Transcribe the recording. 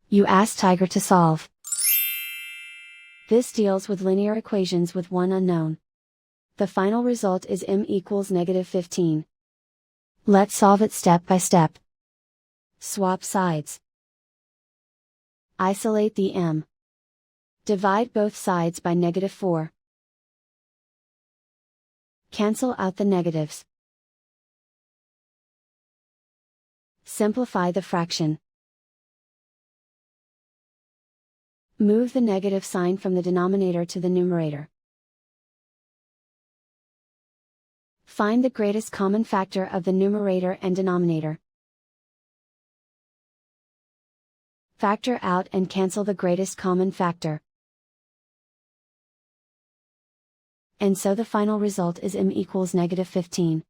You ask Tiger to solve. This deals with linear equations with one unknown. The final result is m equals -15. Let's solve it step by step. Swap sides. Isolate the m. Divide both sides by -4. Cancel out the negatives. Simplify the fraction. Move the negative sign from the denominator to the numerator. Find the greatest common factor of the numerator and denominator. Factor out and cancel the greatest common factor. And so the final result is m equals -15.